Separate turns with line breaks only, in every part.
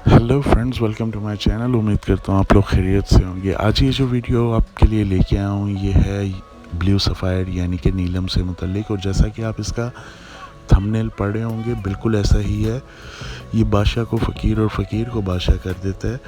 Hello friends, welcome to my channel. उम्मीद करता हूँ आप लोग खैरियत से होंगे। आज ये जो वीडियो आपके लिए लेके आया हूँ ये है ब्लू सफ़ायर यानी कि नीलम से मुतल्लिक। और जैसा कि आप इसका थंबनेल पढ़ रहे होंगे बिल्कुल ऐसा ही है। ये बादशाह को फ़कीर और फ़कीर को बादशाह कर देता है।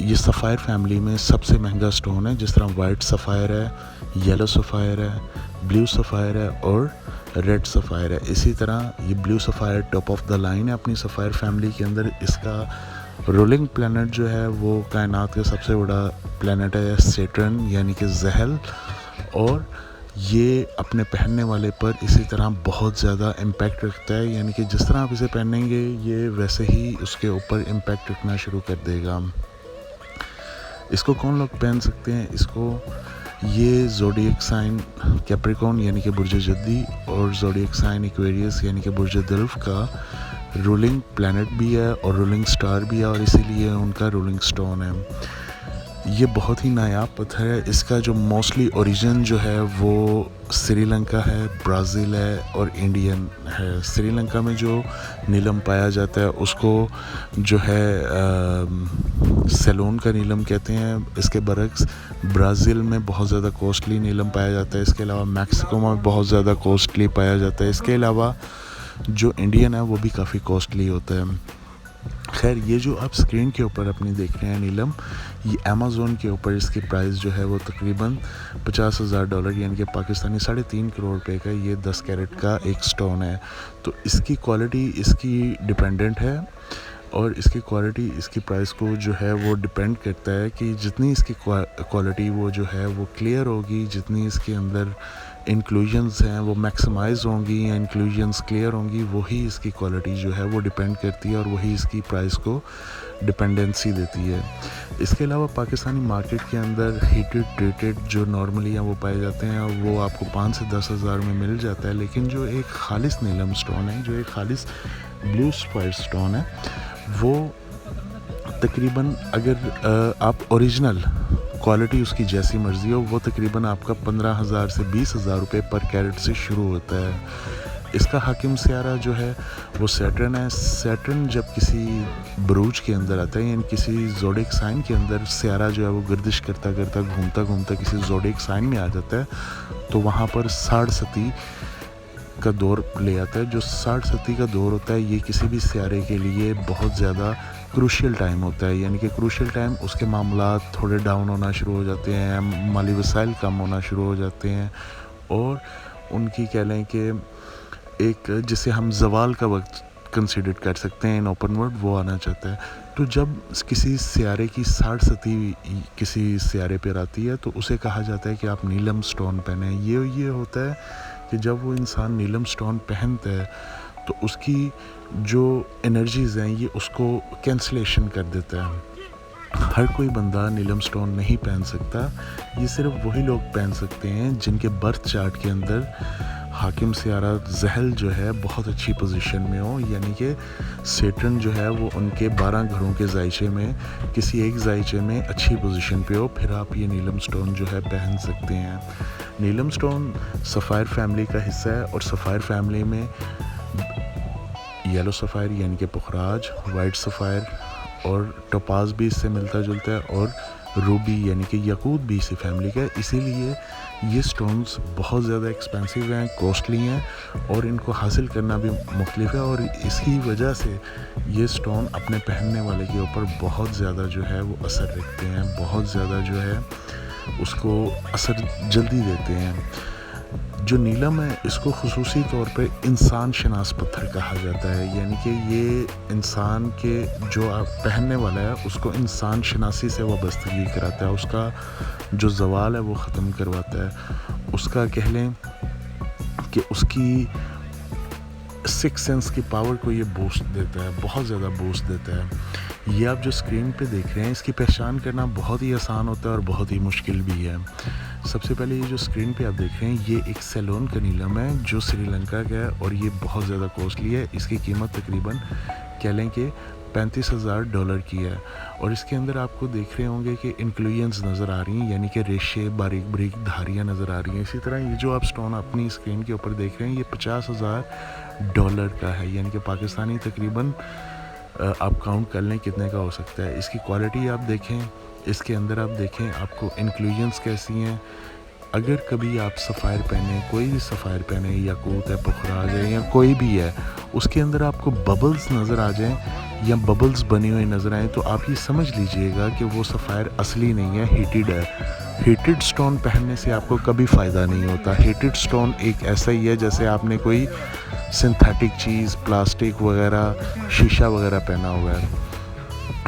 ये सफ़ायर फैमिली में सबसे महंगा स्टोन है। जिस तरह वाइट सफ़ायर है, येलो सफ़ायर है, ब्लू सफ़ायर है और रेड सफ़ायर है, इसी तरह ये blue sapphire top of the line है अपनी सफ़ायर फैमिली के अंदर। इसका रोलिंग प्लैनेट जो है वो कायनात का सबसे बड़ा प्लैनेट है सैटर्न यानी कि ज़हल। और ये अपने पहनने वाले पर इसी तरह बहुत ज़्यादा इम्पैक्ट रखता है, यानी कि जिस तरह आप इसे पहनेंगे ये वैसे ही उसके ऊपर इम्पैक्ट रखना शुरू कर देगा। इसको कौन लोग पहन सकते हैं? इसको ये ज़ोडिएक साइन कैप्रिकॉर्न यानी कि बुर्ज जद्दी और ज़ोडिएक साइन एक्वेरियस यानी कि बुर्ज दल्फ का रूलिंग प्लैनेट भी है और रूलिंग स्टार भी है, और इसीलिए उनका रूलिंग स्टोन है। ये बहुत ही नायाब पत्थर है। इसका जो मोस्टली ओरिजिन जो है वो श्रीलंका है, ब्राज़ील है और इंडियन है। श्रीलंका में जो नीलम पाया जाता है उसको जो है सेलोन का नीलम कहते हैं। इसके बरक्स ब्राज़ील में बहुत ज़्यादा कॉस्टली नीलम पाया जाता है। इसके अलावा मैक्सिको में बहुत ज़्यादा कॉस्टली पाया जाता है। इसके अलावा जो इंडियन है वो भी काफ़ी कॉस्टली होता है। खैर, ये जो आप स्क्रीन के ऊपर अपनी देख रहे हैं नीलम, ये अमेज़ोन के ऊपर इसकी प्राइस जो है वो तकरीबन $50,000 यानी कि पाकिस्तानी 3.5 करोड़ रुपए का ये 10 कैरेट का एक स्टोन है। तो इसकी क्वालिटी इसकी डिपेंडेंट है, और इसकी क्वालिटी इसकी प्राइस को जो है वो डिपेंड करता है कि जितनी इसकी क्वालिटी वो जो है वो क्लियर होगी, जितनी इसके अंदर इंक्लूजन्स हैं वो मैक्सिमाइज होंगी या इंक्लूजन्स क्लियर होंगी, वही इसकी क्वालिटी जो है वो डिपेंड करती है और वही इसकी प्राइस को डिपेंडेंसी देती है। इसके अलावा पाकिस्तानी मार्केट के अंदर हीटेड ट्रीटेड जो नॉर्मली हैं वो पाए जाते हैं, और वो आपको 5 से 10 हज़ार में मिल जाता है। लेकिन जो एक खालिस नीलम स्टोन है, जो एक खालिस ब्लू सफ़ायर स्टोन है, वो तकरीबन अगर आप ओरिजिनल क्वालिटी उसकी जैसी मर्ज़ी हो, वो तकरीबन आपका 15,000 से 20,000 रुपये पर कैरेट से शुरू होता है। इसका हाकिम सियारा जो है वो सैटर्न है। सैटर्न जब किसी बुरूज के अंदर आता है, यानी किसी ज़ोडिएक साइन के अंदर सियारा जो है वो गर्दिश करता करता घूमता घूमता किसी ज़ोडिएक साइन में आ जाता है, तो वहाँ पर 60 का दौर ले आता है। जो 60 का दौर होता है ये किसी भी सियारे के लिए बहुत ज़्यादा क्रूशियल टाइम होता है। यानी कि क्रूशियल टाइम, उसके मामलात थोड़े डाउन होना शुरू हो जाते हैं, माली वसाइल कम होना शुरू हो जाते हैं, और उनकी कह लें कि एक जिसे हम ज़वाल का वक्त कंसिडर कर सकते हैं इन ओपन वर्ड, वो आना चाहता है। तो जब किसी सियारे की 60 किसी सियारे पर आती है तो उसे कहा जाता है कि आप नीलम स्टोन पहने। ये होता है कि जब वो इंसान नीलम स्टोन पहनता है तो उसकी जो एनर्जीज़ हैं ये उसको कैंसलेशन कर देता है। हर कोई बंदा नीलम स्टोन नहीं पहन सकता। ये सिर्फ वही लोग पहन सकते हैं जिनके बर्थ चार्ट के अंदर हाकिम सियारा ज़हल जो है बहुत अच्छी पोजीशन में हो, यानी कि सैटर्न जो है वो उनके 12 घरों के जायचे में किसी एक जायचे में अच्छी पोजीशन पे हो, फिर आप ये नीलम स्टोन जो है पहन सकते हैं। नीलम स्टोन सफ़ायर फैमिली का हिस्सा है, और सफ़ायर फैमिली में येलो सफ़ायर यानी कि पुखराज, वाइट सफ़ायर और टोपाज भी इससे मिलता जुलता है, और रूबी यानी कि याकूत भी इसी फैमिली का है। इसीलिए ये स्टोन्स बहुत ज़्यादा एक्सपेंसिव हैं, कॉस्टली हैं, और इनको हासिल करना भी मुख्तलिफ है। और इसी वजह से ये स्टोन अपने पहनने वाले के ऊपर बहुत ज़्यादा जो है वो असर रखते हैं, बहुत ज़्यादा जो है उसको असर जल्दी देते हैं। जो नीलम है इसको खुसूसी तौर पे इंसान शनास पत्थर कहा जाता है, यानी कि ये इंसान के जो आप पहनने वाला है उसको इंसान शनासी से वाबस्तगी कराता है, उसका जो ज़वाल है वो ख़त्म करवाता है, उसका कह लें कि उसकी सिक्स सेंस की पावर को ये बूस्ट देता है, बहुत ज़्यादा बूस्ट देता है। ये आप जो स्क्रीन पे देख रहे हैं इसकी पहचान करना बहुत ही आसान होता है और बहुत ही मुश्किल भी है। सबसे पहले ये जो स्क्रीन पे आप देख रहे हैं ये एक सेलोन का नीलम है जो श्रीलंका का है, और ये बहुत ज़्यादा कॉस्टली है। इसकी कीमत तकरीबन कह लें कि $35,000 की है, और इसके अंदर आपको देख रहे होंगे कि इंक्लूजन्स नज़र आ रही हैं, यानी कि रेशे बारीक बारीक धारियाँ नज़र आ रही हैं। इसी तरह ये जो आप स्टोन अपनी स्क्रीन के ऊपर देख रहे हैं ये $50,000 का है, यानी कि पाकिस्तानी तकरीबन آپ کاؤنٹ کر لیں کتنے کا ہو سکتا ہے. اس کی کوالٹی آپ دیکھیں, اس کے اندر آپ دیکھیں آپ کو انکلوژنس کیسی ہیں. اگر کبھی آپ سفائر پہنیں, کوئی بھی سفائر پہنیں, یاقوت ہے, پخراج ہے, یا کوئی بھی ہے, اس کے اندر آپ کو ببلز نظر آ جائیں یا ببلز بنی ہوئی نظر آئیں, تو آپ یہ سمجھ لیجئے گا کہ وہ سفائر اصلی نہیں ہے, ہیٹڈ ہے. ہیٹڈ سٹون پہننے سے آپ کو کبھی فائدہ نہیں ہوتا. ہیٹڈ سٹون ایک ایسا ہی ہے جیسے آپ نے کوئی سنتھیٹک چیز, پلاسٹک وغیرہ, شیشہ وغیرہ پہنا ہوا ہے.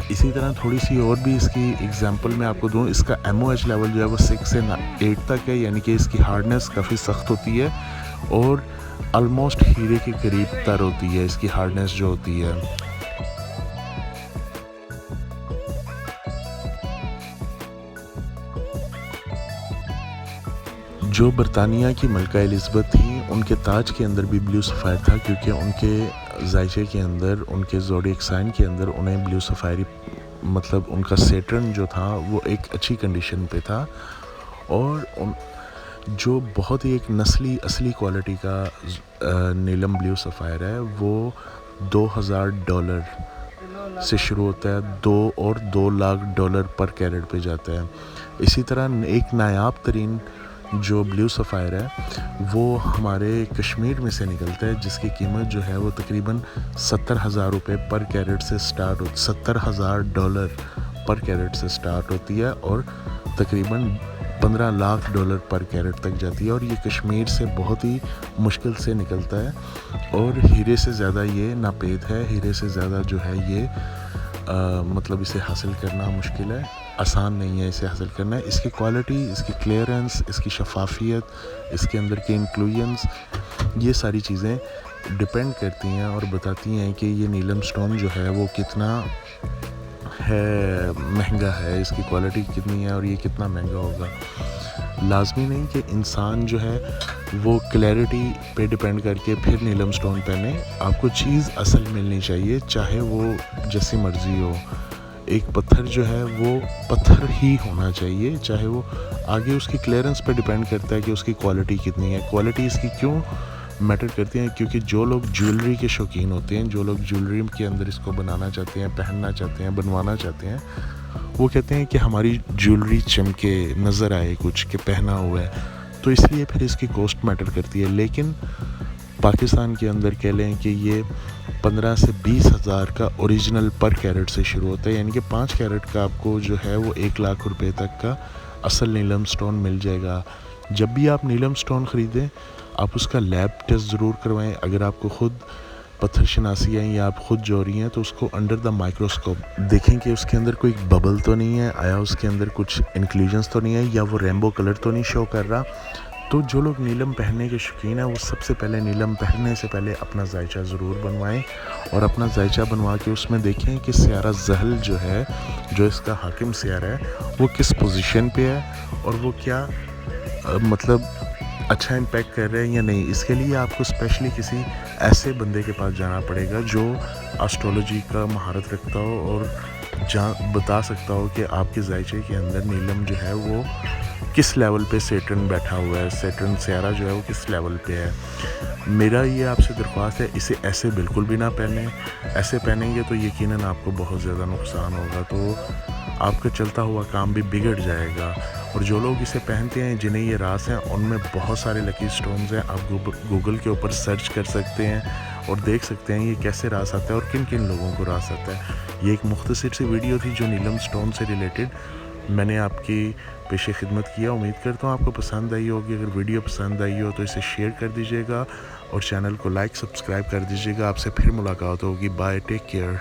اسی طرح تھوڑی سی اور بھی اس کی اگزامپل میں آپ کو دوں, اس کا ایم او ایچ لیول جو ہے وہ 6 سے 8 تک ہے, یعنی کہ اس کی ہارڈنس کافی سخت ہوتی ہے اور آلموسٹ ہیرے کے قریب تر ہوتی ہے اس کی ہارڈنس جو ہوتی ہے. جو برطانیہ کی ملکہ الزبتھ تھیں, ان کے تاج کے اندر بھی بلیو سفائر تھا, کیونکہ ان کے زائچے کے اندر, ان کے زوڈیک سائن کے اندر انہیں بلیو سفائر, مطلب ان کا سیٹرن جو تھا وہ ایک اچھی کنڈیشن پہ تھا. اور جو بہت ہی ایک نسلی اصلی کوالٹی کا نیلم بلیو سفائر ہے, وہ $2,000 سے شروع ہوتا ہے, 2 لاکھ ڈالر پر کیرٹ پہ جاتا ہے. اسی طرح ایک نایاب ترین جو بلیو سفائر ہے وہ ہمارے کشمیر میں سے نکلتا ہے, جس کی قیمت جو ہے وہ تقریباً $70,000 پر کیرٹ سے سٹارٹ ہوتی, $70,000 پر کیرٹ سے سٹارٹ ہوتی ہے اور تقریباً $15 لاکھ پر کیرٹ تک جاتی ہے. اور یہ کشمیر سے بہت ہی مشکل سے نکلتا ہے, اور ہیرے سے زیادہ یہ ناپید ہے, ہیرے سے زیادہ جو ہے یہ مطلب اسے حاصل کرنا مشکل ہے, آسان نہیں ہے اسے حاصل کرنا. اس کی کوالٹی, اس کی کلیئرنس, اس کی شفافیت, اس کے اندر کے انکلوژنس, یہ ساری چیزیں ڈپینڈ کرتی ہیں اور بتاتی ہیں کہ یہ نیلم سٹون جو ہے وہ کتنا ہے مہنگا ہے, اس کی کوالٹی کتنی ہے اور یہ کتنا مہنگا ہوگا. لازمی نہیں کہ انسان جو ہے وہ کلیئرٹی پہ ڈپینڈ کر کے پھر نیلم سٹون پہنے. آپ کو چیز اصل ملنی چاہیے, چاہے وہ جیسی مرضی ہو. ایک پتھر جو ہے وہ پتھر ہی ہونا چاہیے, چاہے وہ آگے اس کی کلیئرنس پہ ڈپینڈ کرتا ہے کہ اس کی کوالٹی کتنی ہے. کوالٹی اس کی کیوں میٹر کرتی ہیں, کیونکہ جو لوگ جیولری کے شوقین ہوتے ہیں, جو لوگ جیولری کے اندر اس کو بنانا چاہتے ہیں, پہننا چاہتے ہیں, بنوانا چاہتے ہیں, وہ کہتے ہیں کہ ہماری جیولری چمکے, نظر آئے کچھ کہ پہنا ہوا ہے, تو اس لیے پھر اس کی کوسٹ میٹر کرتی ہے. لیکن پاکستان کے اندر کہہ لیں کہ یہ 15 سے 20 ہزار کا اوریجنل پر کیرٹ سے شروع ہوتا ہے, یعنی کہ 5 کیرٹ کا آپ کو جو ہے وہ 1 لاکھ روپے تک کا اصل نیلم سٹون مل جائے گا. جب بھی آپ نیلم سٹون خریدیں آپ اس کا لیب ٹیسٹ ضرور کروائیں. اگر آپ کو خود پتھر شناسی ہے یا آپ خود جوہری ہیں تو اس کو انڈر دا مائکروسکوپ دیکھیں کہ اس کے اندر کوئی ببل تو نہیں ہے, آیا اس کے اندر کچھ انکلوژنس تو نہیں ہے, یا وہ ریمبو کلر تو نہیں شو کر رہا. تو جو لوگ نیلم پہننے کے شوقین ہیں وہ سب سے پہلے نیلم پہننے سے پہلے اپنا ذائچہ ضرور بنوائیں, اور اپنا ذائچہ بنوا کے اس میں دیکھیں کہ سیارہ زحل جو ہے, جو اس کا حاکم سیارہ ہے, وہ کس پوزیشن پہ ہے اور وہ کیا مطلب اچھا امپیکٹ کر رہے ہیں یا نہیں. اس کے لیے آپ کو اسپیشلی کسی ایسے بندے کے پاس جانا پڑے گا جو اسٹرولوجی کا مہارت رکھتا ہو اور بتا سکتا ہو کہ آپ کے ذائچے کے اندر نیلم جو ہے وہ کس لیول پہ سیٹرن بیٹھا ہوا ہے, سیٹرن سیارہ جو ہے وہ کس لیول پہ ہے. میرا یہ آپ سے درخواست ہے, اسے ایسے بالکل بھی نہ پہنیں. ایسے پہنیں گے تو یقیناً آپ کو بہت زیادہ نقصان ہوگا, تو آپ کا چلتا ہوا کام بھی بگڑ جائے گا. اور جو لوگ اسے پہنتے ہیں جنہیں یہ راز ہیں, ان میں بہت سارے لکی سٹونز ہیں. آپ گوگل کے اوپر سرچ کر سکتے ہیں اور دیکھ سکتے ہیں یہ کیسے راز آتا ہے اور کن کن لوگوں کو راز آتا ہے. یہ ایک مختصر سی ویڈیو تھی جو نیلم سٹون سے ریلیٹڈ میں نے آپ کی پیش خدمت کیا. امید کرتا ہوں آپ کو پسند آئی ہوگی. اگر ویڈیو پسند آئی ہو تو اسے شیئر کر دیجیے گا اور چینل کو لائک سبسکرائب کر دیجیے گا. آپ سے پھر ملاقات ہوگی. Bye, take care.